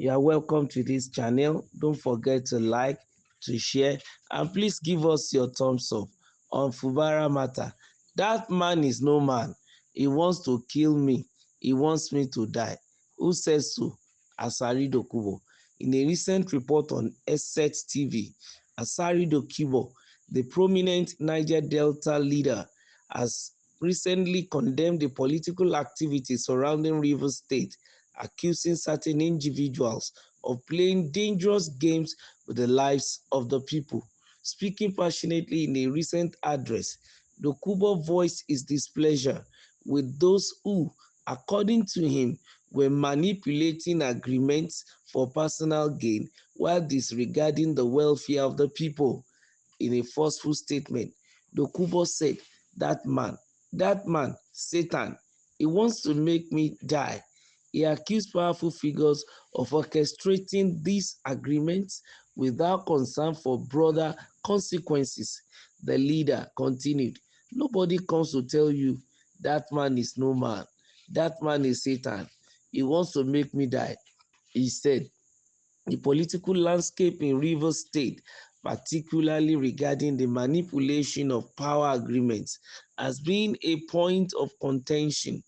You are welcome to this channel. Don't forget to like, to share, and please give us your thumbs up on Fubara matter. That man is no man. He wants to kill me. He wants me to die. Who says so? Assari Dubo. In a recent report on Asset TV, Assari Dubo, the prominent Niger Delta leader, has recently condemned the political activity surrounding Rivers State, accusing certain individuals of playing dangerous games with the lives of the people. Speaking passionately in a recent address, Dokobu voiced his displeasure with those who, according to him, were manipulating agreements for personal gain while disregarding the welfare of the people. In a forceful statement, Dokobu said, that man, Satan, he wants to make me die. He accused powerful figures of orchestrating these agreements without concern for broader consequences. The leader continued, nobody comes to tell you that man is no man. That man is Satan. He wants to make me die. He said, the political landscape in Rivers State, particularly regarding the manipulation of power agreements, has been a point of contention.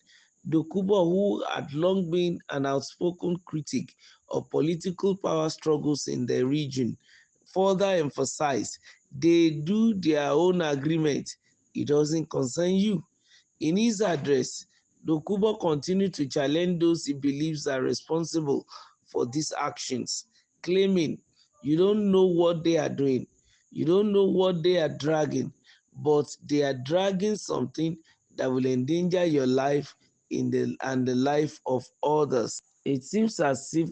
Dokobu, who had long been an outspoken critic of political power struggles in the region, further emphasized, they do their own agreement. It doesn't concern you. In his address, Dokobu continued to challenge those he believes are responsible for these actions, claiming, you don't know what they are doing, you don't know what they are dragging, but they are dragging something that will endanger your life and the life of others. It seems as if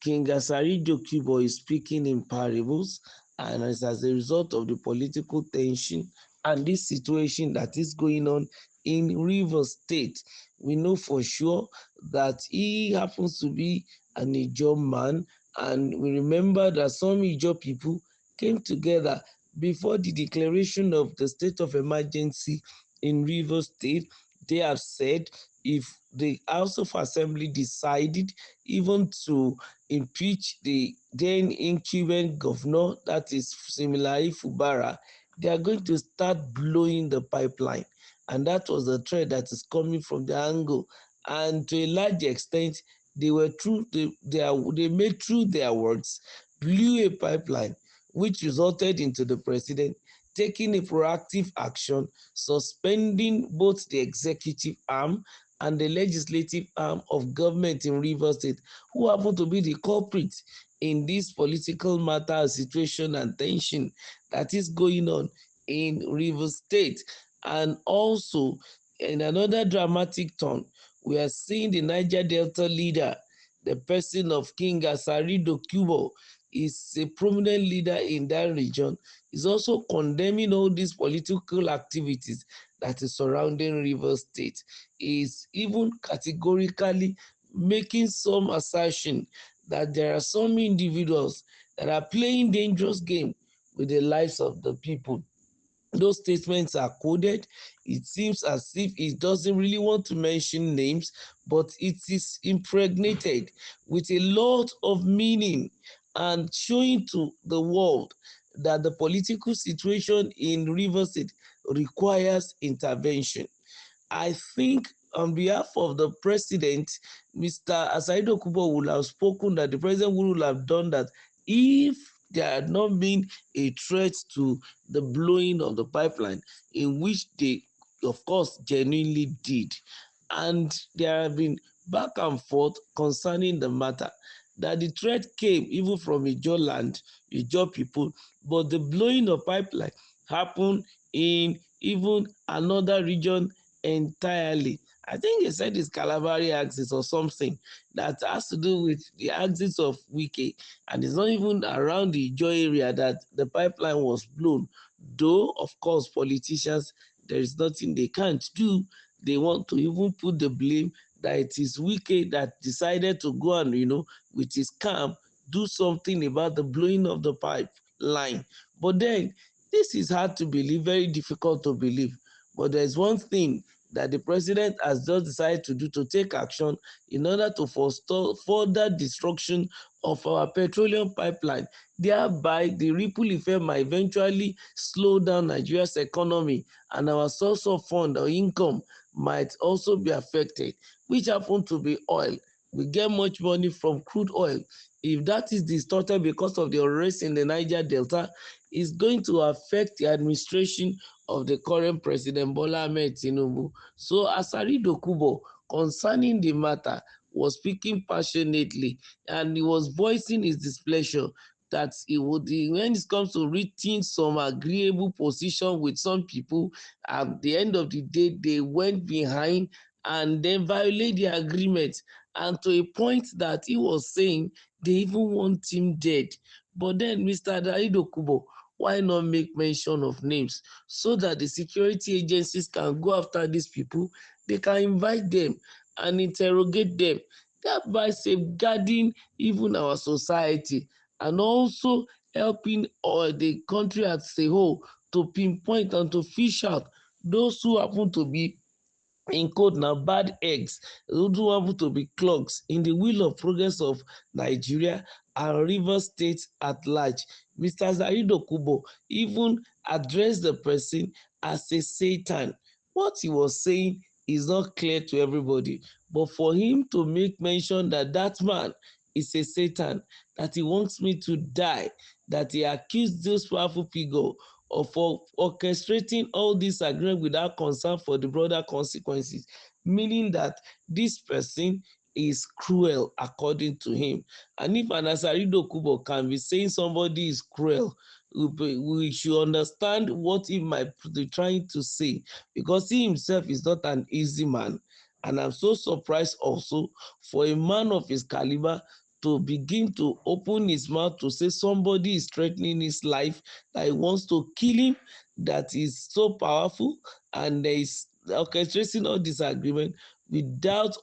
King Assari Dubo is speaking in parables, and it's as a result of the political tension and this situation that is going on in Rivers State. We know for sure that he happens to be an Ijaw man, and we remember that some Ijaw people came together before the declaration of the state of emergency in Rivers State. They have said if the House of Assembly decided even to impeach the then incumbent governor, that is similarly Fubara, they are going to start blowing the pipeline. And that was the threat that is coming from the angle. And to a large extent, they were true. They made true their words, blew a pipeline, which resulted into the president taking a proactive action, suspending both the executive arm and the legislative arm of government in Rivers State, who happen to be the culprit in this political matter, situation, and tension that is going on in Rivers State. And also, in another dramatic turn, we are seeing the Niger Delta leader, the person of King Assari Dubo, is a prominent leader in that region, is also condemning all these political activities that is surrounding Rivers State. Is even categorically making some assertion that there are some individuals that are playing dangerous game with the lives of the people. Those statements are coded. It seems as if it doesn't really want to mention names, but it is impregnated with a lot of meaning and showing to the world that the political situation in Rivers State requires intervention. I think on behalf of the president, Mr. Assari Dubo would have spoken that the president would have done that if there had not been a threat to the blowing of the pipeline, in which they, of course, genuinely did. And there have been back and forth concerning the matter, that the threat came even from Ijaw land, Ijaw people, but the blowing of pipeline happened in even another region entirely. I think they said it's Calabari axis or something that has to do with the axis of Wike'S, and it's not even around the Ijaw area that the pipeline was blown. Though, of course, politicians, there is nothing they can't do. They want to even put the blame that it is Wike'S that decided to go and, with his calm, do something about the blowing of the pipeline. But then, this is hard to believe, very difficult to believe. But there's one thing that the president has just decided to do, to take action in order to forestall further destruction of our petroleum pipeline. Thereby, the ripple effect might eventually slow down Nigeria's economy, and our source of fund or income might also be affected, which happen to be oil. We get much money from crude oil. If that is distorted because of the unrest in the Niger Delta, it's going to affect the administration of the current President Bola Ahmed Tinubu. So Assari Dubo, concerning the matter, was speaking passionately, and he was voicing his displeasure that he would, when it comes to reaching some agreeable position with some people, at the end of the day, they went behind and then violate the agreement, and to a point that he was saying they even want him dead. But then, Mr. Dokubo, why not make mention of names so that the security agencies can go after these people? They can invite them and interrogate them, thereby safeguarding even our society, and also helping the country as a whole to pinpoint and to fish out those who happen to be, in quote now, bad eggs, those who happen to be clogs in the wheel of progress of Nigeria and Rivers State at large. Mr. Zaido Kubo even addressed the person as a Satan. What he was saying is not clear to everybody, but for him to make mention that that man is a Satan, that he wants me to die, that he accused those powerful people of orchestrating all this agreement without concern for the broader consequences, meaning that this person is cruel according to him. And if an Assari Dubo can be saying somebody is cruel, we should understand what he might be trying to say, because he himself is not an easy man. And I'm so surprised also for a man of his caliber to begin to open his mouth to say somebody is threatening his life, that he wants to kill him, that is so powerful, and there is orchestrating all this agreement without,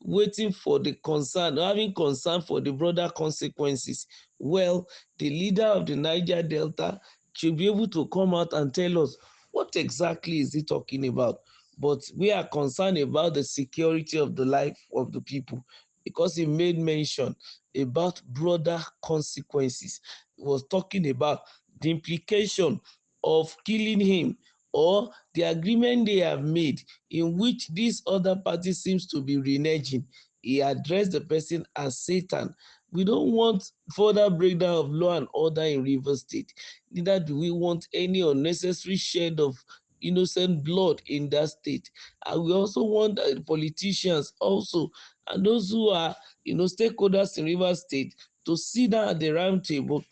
waiting for the concern, having concern for the broader consequences. Well, the leader of the Niger Delta should be able to come out and tell us what exactly is he talking about. But we are concerned about the security of the life of the people, because he made mention about broader consequences. He was talking about the implication of killing him, or the agreement they have made in which this other party seems to be reneging. He addressed the person as Satan. We don't want further breakdown of law and order in Rivers State. Neither do we want any unnecessary shed of innocent blood in that state. And we also want politicians also, and those who are, stakeholders in Rivers State, to sit down at the round table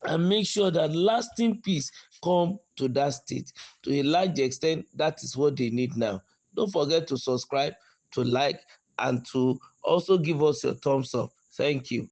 and make sure that lasting peace come to that state. To a large extent, that is what they need now. Don't forget to subscribe, to like, and to also give us your thumbs up. Thank you.